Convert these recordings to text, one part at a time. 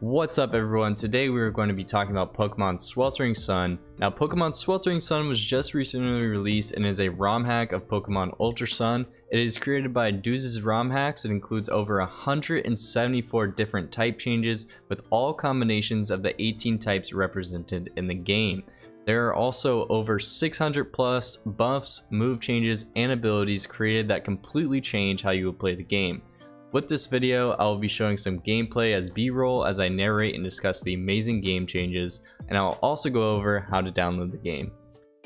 What's up everyone? Today we are going to be talking about Pokemon Sweltering Sun. Now Pokemon Sweltering Sun was just recently released and is a ROM hack of Pokemon Ultra Sun. It is created by Dooz's ROM hacks. It includes over 174 different type changes with all combinations of the 18 types represented in the game. There are also over 600 plus buffs, move changes, and abilities created that completely change how you will play the game. With this video, I will be showing some gameplay as B-roll as I narrate and discuss the amazing game changes, and I will also go over how to download the game.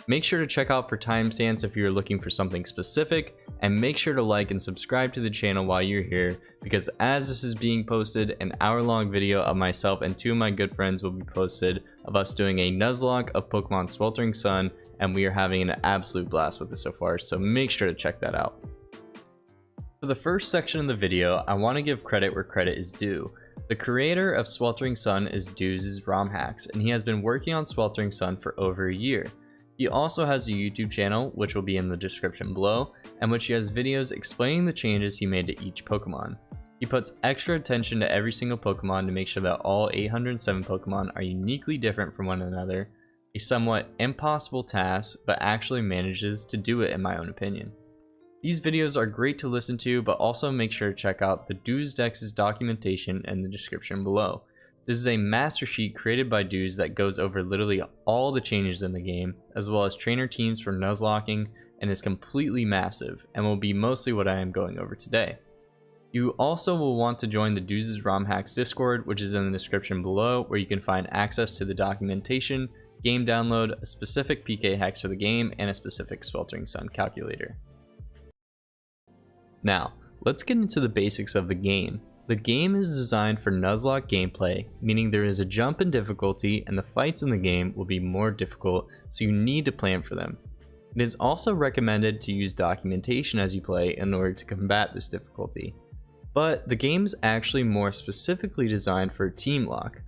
Make sure to check out for timestamps if you are looking for something specific, and make sure to like and subscribe to the channel while you're here, because as this is being posted, an hour-long video of myself and two of my good friends will be posted of us doing a Nuzlocke of Pokemon Sweltering Sun, and we are having an absolute blast with this so far, so make sure to check that out. For the first section of the video, I want to give credit where credit is due. The creator of Sweltering Sun is Dooz's ROM hacks, and he has been working on Sweltering Sun for over a year. He also has a YouTube channel, which will be in the description below, and which he has videos explaining the changes he made to each Pokemon. He puts extra attention to every single Pokemon to make sure that all 807 Pokemon are uniquely different from one another, a somewhat impossible task, but actually manages to do it in my own opinion. These videos are great to listen to, but also make sure to check out the Dooz Dex's documentation in the description below. This is a master sheet created by Dooz that goes over literally all the changes in the game, as well as trainer teams for Nuzlocking, and is completely massive, and will be mostly what I am going over today. You also will want to join the Dooz's ROM Hacks Discord, which is in the description below, where you can find access to the documentation, game download, a specific PK hacks for the game, and a specific Sweltering Sun calculator. Now, let's get into the basics of the game. The game is designed for Nuzlocke gameplay, meaning there is a jump in difficulty and the fights in the game will be more difficult, so you need to plan for them. It is also recommended to use documentation as you play in order to combat this difficulty. But the game is actually more specifically designed for team lock.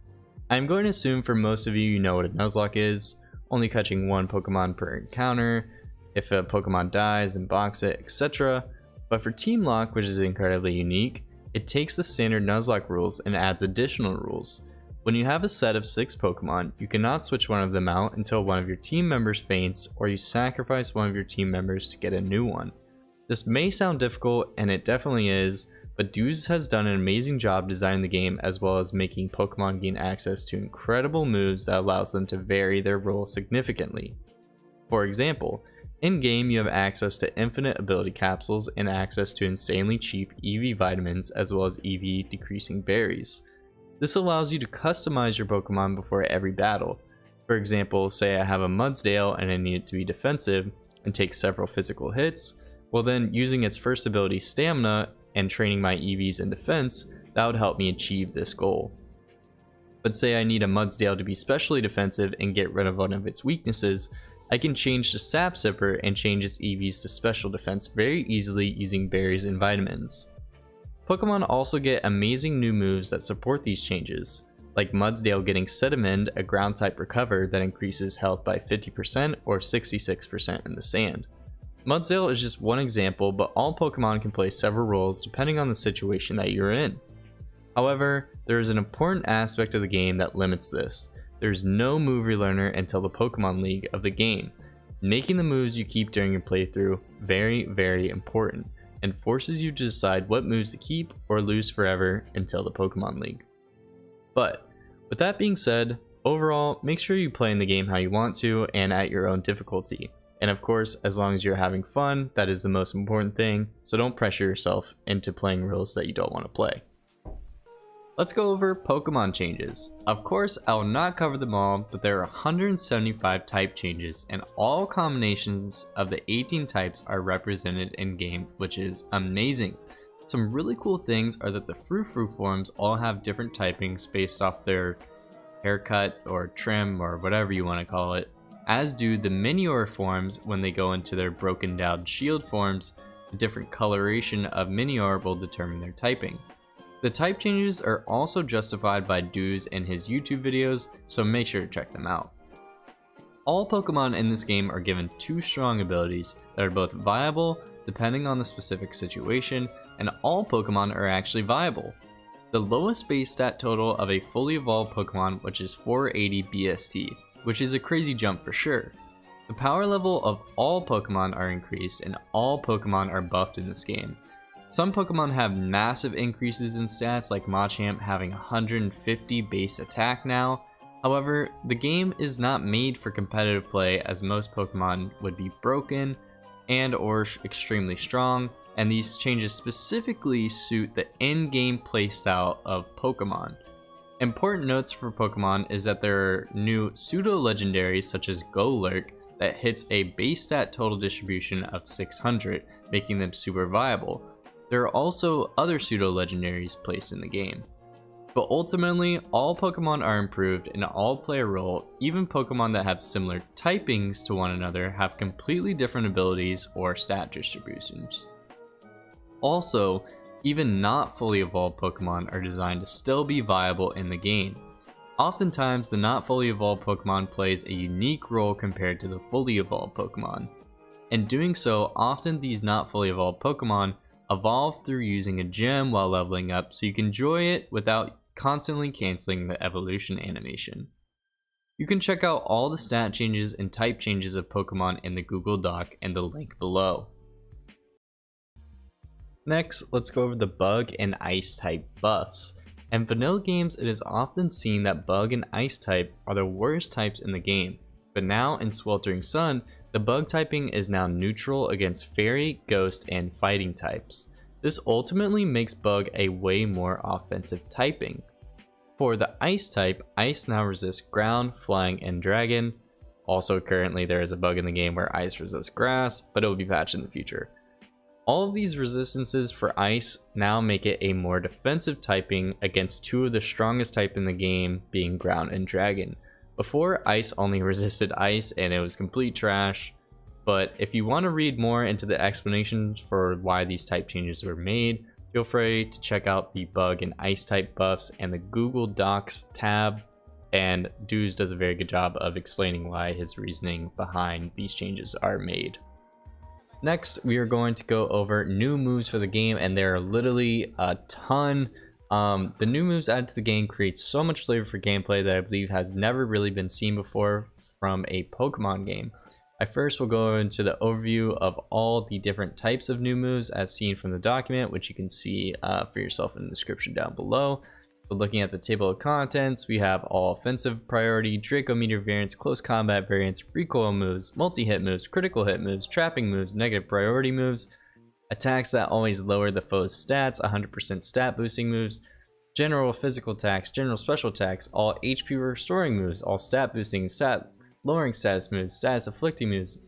I'm going to assume for most of you know what a Nuzlocke is, only catching one Pokemon per encounter, if a Pokemon dies then box it, etc. But for Team Lock, which is incredibly unique, it takes the standard Nuzlocke rules and adds additional rules. When you have a set of 6 Pokemon, you cannot switch one of them out until one of your team members faints or you sacrifice one of your team members to get a new one. This may sound difficult, and it definitely is, but Dooz has done an amazing job designing the game as well as making Pokemon gain access to incredible moves that allows them to vary their role significantly. For example, in-game, you have access to infinite ability capsules and access to insanely cheap EV vitamins as well as EV decreasing berries. This allows you to customize your Pokemon before every battle. For example, say I have a Mudsdale and I need it to be defensive and take several physical hits, well then using its first ability Stamina and training my EVs in defense, that would help me achieve this goal. But say I need a Mudsdale to be specially defensive and get rid of one of its weaknesses, I can change to Sap Sipper and change its EVs to special defense very easily using berries and vitamins. Pokemon also get amazing new moves that support these changes, like Mudsdale getting Sediment, a ground type recover that increases health by 50% or 66% in the sand. Mudsdale is just one example, but all Pokemon can play several roles depending on the situation that you're in. However, there is an important aspect of the game that limits this. There's no move relearner until the Pokemon League of the game, making the moves you keep during your playthrough very important, and forces you to decide what moves to keep or lose forever until the Pokemon League. But with that being said, overall, make sure you play in the game how you want to and at your own difficulty. And of course, as long as you're having fun, that is the most important thing, so don't pressure yourself into playing rules that you don't want to play. Let's go over Pokemon changes. Of course, I will not cover them all, but there are 175 type changes, and all combinations of the 18 types are represented in game, which is amazing. Some really cool things are that the Frou-Frou forms all have different typings based off their haircut or trim or whatever you want to call it, as do the Minior forms when they go into their broken down shield forms. A different coloration of Minior will determine their typing. The type changes are also justified by Dooz in his YouTube videos, so make sure to check them out. All Pokemon in this game are given 2 strong abilities that are both viable depending on the specific situation, and all Pokemon are actually viable. The lowest base stat total of a fully evolved Pokemon, which is 480 BST, which is a crazy jump for sure. The power level of all Pokemon are increased and all Pokemon are buffed in this game. Some Pokemon have massive increases in stats, like Machamp having 150 base attack now. However, the game is not made for competitive play, as most Pokemon would be broken and or extremely strong, and these changes specifically suit the in-game playstyle of Pokemon. Important notes for Pokemon is that there are new pseudo-legendaries such as Golurk that hits a base stat total distribution of 600, making them super viable. There are also other pseudo-legendaries placed in the game. But ultimately, all Pokemon are improved and all play a role. Even Pokemon that have similar typings to one another have completely different abilities or stat distributions. Also, even not fully evolved Pokemon are designed to still be viable in the game. Oftentimes, the not fully evolved Pokemon plays a unique role compared to the fully evolved Pokemon. In doing so, often these not fully evolved Pokemon evolve through using a gem while leveling up, so you can enjoy it without constantly canceling the evolution animation. You can check out all the stat changes and type changes of Pokemon in the Google Doc and the link below. Next, let's go over the bug and ice type buffs. In vanilla games, it is often seen that bug and ice type are the worst types in the game, but now in Sweltering Sun, the bug typing is now neutral against fairy, ghost, and fighting types. This ultimately makes bug a way more offensive typing. For the ice type, ice now resists ground, flying, and dragon. Also, currently there is a bug in the game where ice resists grass, but it will be patched in the future. All of these resistances for ice now make it a more defensive typing against two of the strongest type in the game, being ground and dragon. Before, ice only resisted ice and it was complete trash, but if you want to read more into the explanations for why these type changes were made, feel free to check out the bug and ice type buffs and the Google Docs tab, and Dooz does a very good job of explaining why his reasoning behind these changes are made. Next, we are going to go over new moves for the game, and there are literally a ton. The new moves added to the game create so much flavor for gameplay that I believe has never really been seen before from a Pokemon game. I first will go into the overview of all the different types of new moves as seen from the document, which you can see for yourself in the description down below. So looking at the table of contents, we have all offensive priority, Draco Meteor variants, close combat variants, recoil moves, multi-hit moves, critical hit moves, trapping moves, negative priority moves, attacks that always lower the foe's stats, 100% stat boosting moves, general physical attacks, general special attacks, all HP restoring moves, all stat boosting, stat lowering status moves, status afflicting moves,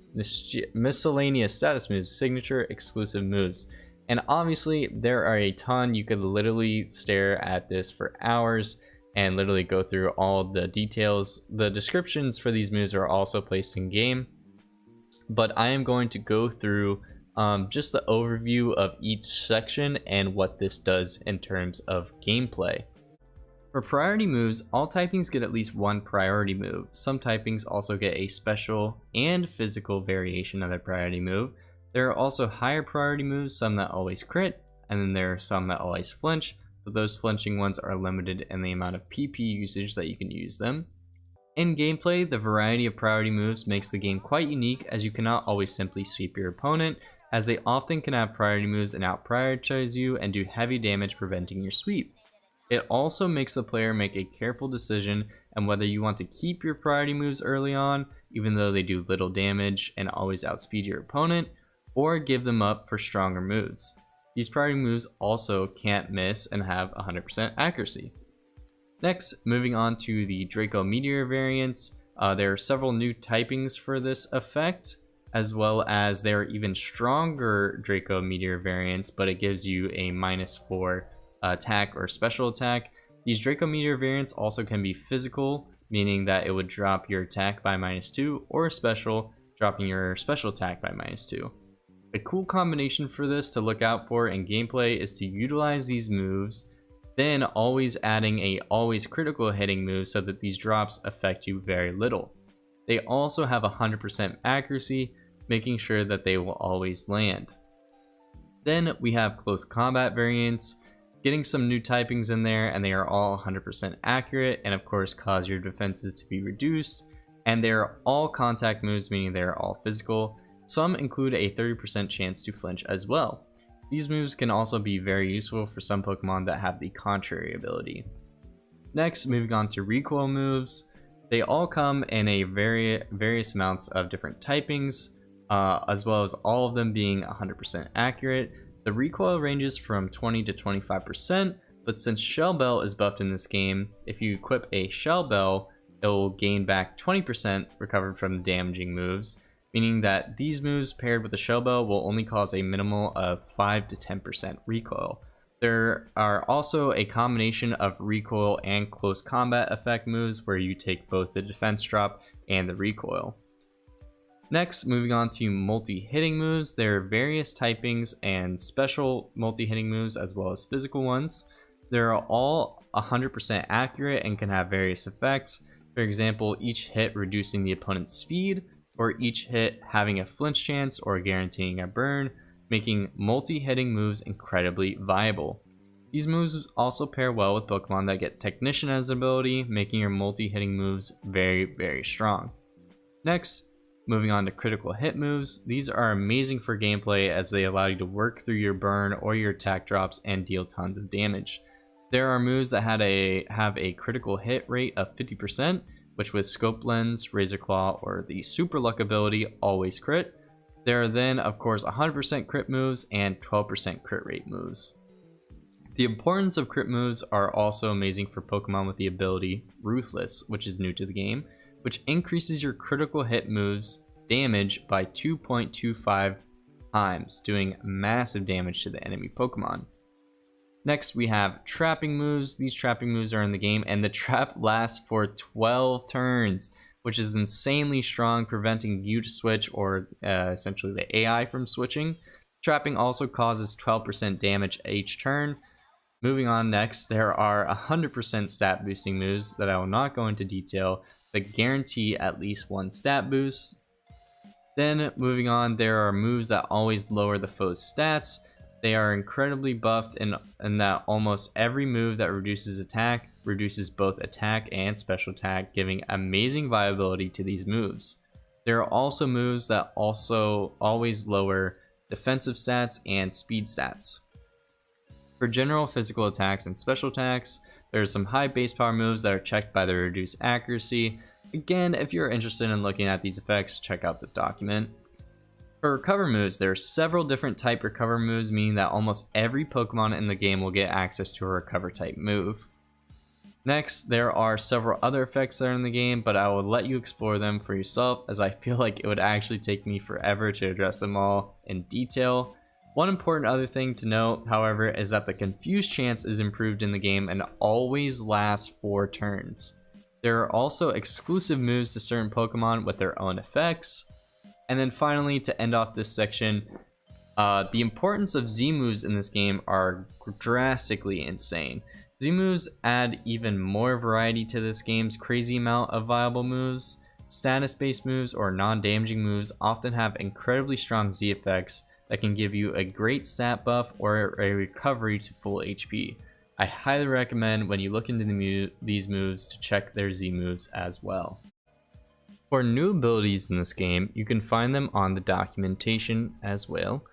miscellaneous status moves, signature exclusive moves. And obviously there are a ton. You could literally stare at this for hours and literally go through all the details. The descriptions for these moves are also placed in game, but I am going to go through just the overview of each section and what this does in terms of gameplay. For priority moves, all typings get at least one priority move. Some typings also get a special and physical variation of their priority move. There are also higher priority moves, some that always crit, and then there are some that always flinch, but those flinching ones are limited in the amount of PP usage that you can use them. In gameplay, the variety of priority moves makes the game quite unique, as you cannot always simply sweep your opponent, as they often can have priority moves and out-prioritize you and do heavy damage preventing your sweep. It also makes the player make a careful decision on whether you want to keep your priority moves early on, even though they do little damage and always outspeed your opponent, or give them up for stronger moves. These priority moves also can't miss and have 100% accuracy. Next, moving on to the Draco Meteor variants, there are several new typings for this effect, as well as there are even stronger Draco Meteor variants, but it gives you a -4 attack or special attack. These Draco Meteor variants also can be physical, meaning that it would drop your attack by -2, or special, dropping your special attack by -2. A cool combination for this to look out for in gameplay is to utilize these moves, then always adding a always critical hitting move so that these drops affect you very little. They also have 100% accuracy, making sure that they will always land. Then we have close combat variants. getting some new typings in there, and they are all 100% accurate, and of course cause your defenses to be reduced. And they're all contact moves, meaning they're all physical. Some include a 30% chance to flinch as well. These moves can also be very useful for some Pokemon that have the contrary ability. Next, moving on to recoil moves. They all come in a various amounts of different typings, as well as all of them being 100% accurate. The recoil ranges from 20 to 25%, but since Shell Bell is buffed in this game, if you equip a Shell Bell, it will gain back 20% recovered from damaging moves, meaning that these moves paired with the Shell Bell will only cause a minimal of 5 to 10% recoil. There are also a combination of recoil and close combat effect moves where you take both the defense drop and the recoil. Next, moving on to multi-hitting moves. There are various typings and special multi-hitting moves as well as physical ones. They're all 100% accurate and can have various effects. For example, each hit reducing the opponent's speed, or each hit having a flinch chance or guaranteeing a burn, making multi-hitting moves incredibly viable. These moves also pair well with Pokemon that get Technician as an ability, making your multi-hitting moves very strong. Next, moving on to critical hit moves. These are amazing for gameplay as they allow you to work through your burn or your attack drops and deal tons of damage. There are moves that have a critical hit rate of 50%, which with Scope Lens, Razor Claw, or the Super Luck ability always crit. There are then, of course, 100% crit moves and 12% crit rate moves. The importance of crit moves are also amazing for Pokemon with the ability Ruthless, which is new to the game, which increases your critical hit moves damage by 2.25 times, doing massive damage to the enemy Pokemon. Next, we have trapping moves. These trapping moves are in the game, and the trap lasts for 12 turns, which is insanely strong, preventing you to switch or essentially the AI from switching. Trapping also causes 12% damage each turn. Moving on, next, there are 100% stat boosting moves that I will not go into detail, but guarantee at least one stat boost. Then, moving on, there are moves that always lower the foe's stats. They are incredibly buffed in that almost every move that reduces attack reduces both attack and special attack, giving amazing viability to these moves. There are also moves that also always lower defensive stats and speed stats. For general physical attacks and special attacks, there are some high base power moves that are checked by the reduced accuracy. Again, if you're interested in looking at these effects, check out the document. For recover moves, there are several different type recover moves, meaning that almost every Pokemon in the game will get access to a recover type move. Next, there are several other effects that are in the game, but I will let you explore them for yourself, as I feel like it would actually take me forever to address them all in detail. One important other thing to note, however, is that the confuse chance is improved in the game and always lasts 4 turns. There are also exclusive moves to certain Pokemon with their own effects. And then finally, to end off this section, the importance of Z moves in this game are drastically insane. Z moves add even more variety to this game's crazy amount of viable moves. Status-based moves or non-damaging moves often have incredibly strong Z effects that can give you a great stat buff or a recovery to full HP. I highly recommend when you look into these moves to check their Z moves as well. For new abilities in this game, you can find them on the documentation as well.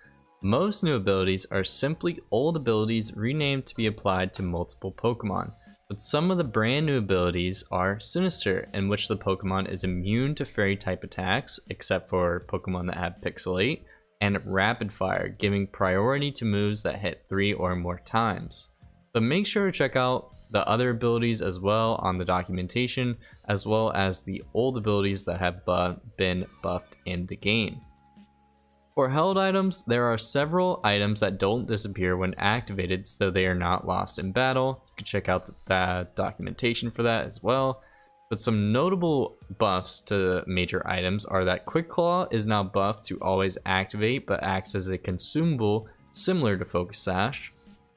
Most new abilities are simply old abilities renamed to be applied to multiple Pokemon, but some of the brand new abilities are Sinister, in which the Pokemon is immune to Fairy type attacks, except for Pokemon that have Pixelate, and Rapid Fire, giving priority to moves that hit 3 or more times. But make sure to check out the other abilities as well on the documentation, as well as the old abilities that have been buffed in the game. For held items, there are several items that don't disappear when activated, so they are not lost in battle. You can check out the documentation for that as well. But some notable buffs to major items are that Quick Claw is now buffed to always activate, but acts as a consumable similar to Focus Sash.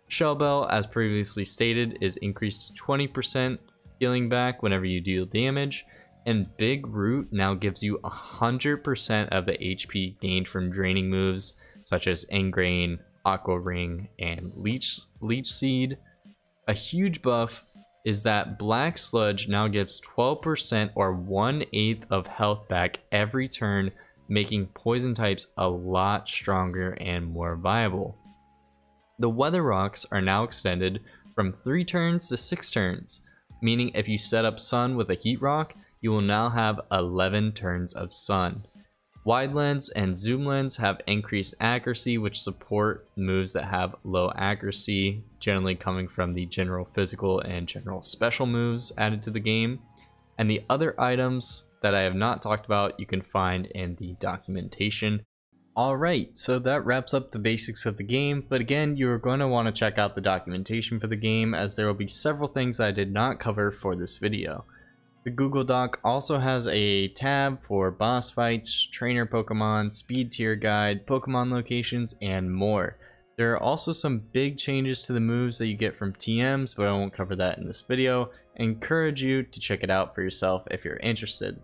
Shell Bell, as previously stated, is increased to 20% healing back whenever you deal damage, and Big Root now gives you 100% of the HP gained from draining moves such as Ingrain, Aqua Ring, and Leech Seed. A huge buff is that Black Sludge now gives 12% or 1/8 of health back every turn, making poison types a lot stronger and more viable. The Weather Rocks are now extended from 3 turns to 6 turns, meaning if you set up Sun with a Heat Rock, you will now have 11 turns of Sun. Wide Lens and Zoom Lens have increased accuracy, which support moves that have low accuracy, generally coming from the general physical and general special moves added to the game. And the other items that I have not talked about, you can find in the documentation. Alright, so that wraps up the basics of the game, but again, you're going to want to check out the documentation for the game, as there will be several things I did not cover for this video. The Google Doc also has a tab for boss fights, trainer Pokemon, speed tier guide, Pokemon locations, and more. There are also some big changes to the moves that you get from TMs, but I won't cover that in this video. I encourage you to check it out for yourself if you're interested.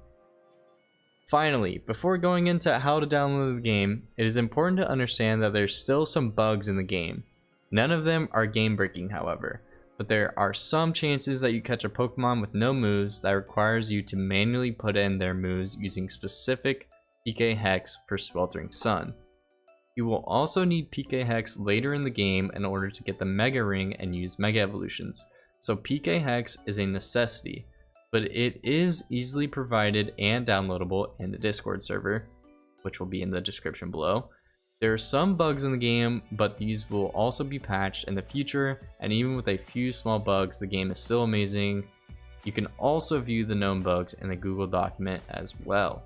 Finally, before going into how to download the game, it is important to understand that there's still some bugs in the game. None of them are game breaking, however, but there are some chances that you catch a Pokemon with no moves that requires you to manually put in their moves using specific PK Hex for Sweltering Sun. You will also need PK Hex later in the game in order to get the Mega Ring and use Mega Evolutions, so PK Hex is a necessity, but it is easily provided and downloadable in the Discord server, which will be in the description below. There are some bugs in the game, but these will also be patched in the future, and even with a few small bugs, the game is still amazing. You can also view the known bugs in the Google document as well.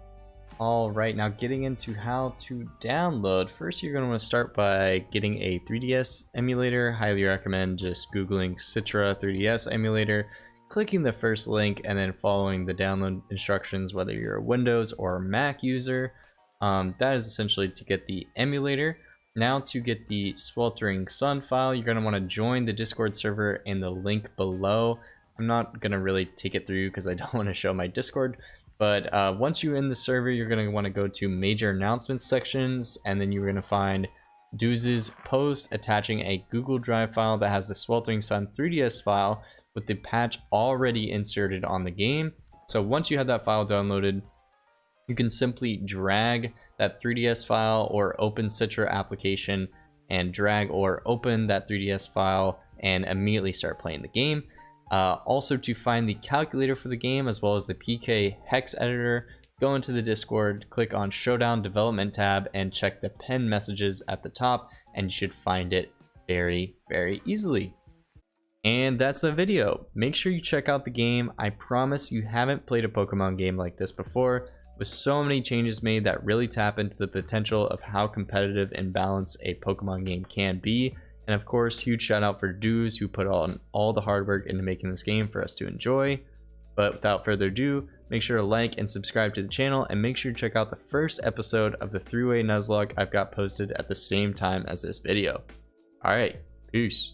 Alright, now getting into how to download. First, you're going to want to start by getting a 3DS emulator. Highly recommend just Googling Citra 3DS emulator, clicking the first link, and then following the download instructions, whether you're a Windows or Mac user. That is essentially to get the emulator. Now to get the Sweltering Sun file, you're going to want to join the Discord server in the link below. I'm not going to really take it through because I don't want to show my Discord, but once you're in the server, you're going to want to go to major announcements sections, and then you're going to find Dooz's post attaching a Google Drive file that has the Sweltering Sun 3DS file with the patch already inserted on the game. So once you have that file downloaded, you can simply drag that 3DS file or open Citra application and drag or open that 3DS file and immediately start playing the game. Also, to find the calculator for the game as well as the PK Hex editor, go into the Discord, click on Showdown Development tab, and check the pinned messages at the top, and you should find it very, very easily. And that's the video. Make sure you check out the game. I promise you haven't played a Pokemon game like this before, with so many changes made that really tap into the potential of how competitive and balanced a Pokemon game can be. And of course, huge shout out for Dooz, who put on all the hard work into making this game for us to enjoy. But without further ado, make sure to like and subscribe to the channel, and make sure to check out the first episode of the 3-Way Nuzlocke I've got posted at the same time as this video. Alright, peace.